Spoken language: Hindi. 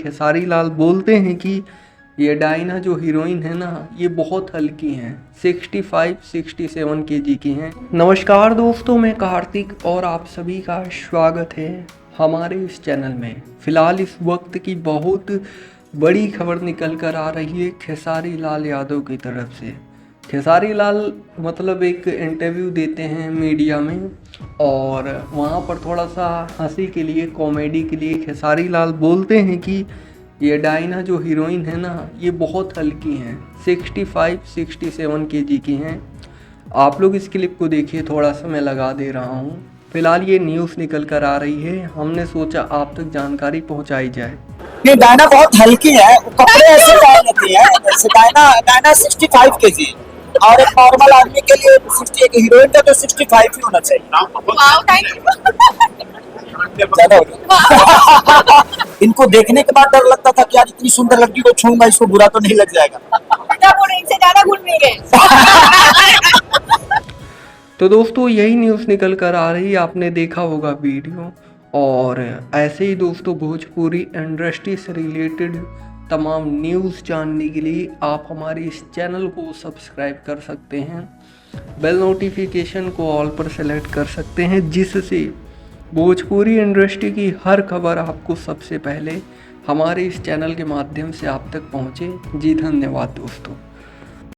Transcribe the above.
खेसारी लाल बोलते हैं कि ये डायना जो हीरोइन है ना, ये बहुत हल्की हैं, 65-67 केजी की हैं। नमस्कार दोस्तों, मैं कार्तिक और आप सभी का स्वागत है हमारे इस चैनल में। फ़िलहाल इस वक्त की बहुत बड़ी खबर निकल कर आ रही है खेसारी लाल यादव की तरफ से। खेसारी लाल मतलब एक इंटरव्यू देते हैं मीडिया में और वहाँ पर थोड़ा सा हंसी के लिए, कॉमेडी के लिए खेसारी लाल बोलते हैं कि ये डायना जो हीरोइन है ना, ये बहुत हल्की हैं, 65-67 केजी की हैं। आप लोग इस क्लिप को देखिए, थोड़ा सा मैं लगा दे रहा हूँ। फिलहाल ये न्यूज़ निकल कर आ रही है, हमने सोचा आप तक जानकारी पहुँचाई जाए। ये डायना बहुत हल्की है, कपड़े ऐसे पहन लेती है। जैसे डायना 65 केजी और एक नॉर्मल आदमी के लिए 60, एक हीरोइन का तो 65 ही होना चाहिए। ज्यादा हो गया। इनको देखने के बाद डर लगता था कि यार इतनी सुंदर लड़की को छूंगा, इसको बुरा तो नहीं लग जाएगा। इनसे ज्यादा घुल मिल गए। तो दोस्तों यही न्यूज़ निकल कर आ रही है, आपने देखा होगा वीडियो। और ऐसे ही दोस्तों भोजपुरी इंडस्ट्री से रिलेटेड तमाम न्यूज़ जानने के लिए आप हमारे इस चैनल को सब्सक्राइब कर सकते हैं, बेल नोटिफिकेशन को ऑल पर सेलेक्ट कर सकते हैं, जिससे भोजपुरी इंडस्ट्री की हर खबर आपको सबसे पहले हमारे इस चैनल के माध्यम से आप तक पहुँचे। जी धन्यवाद दोस्तों।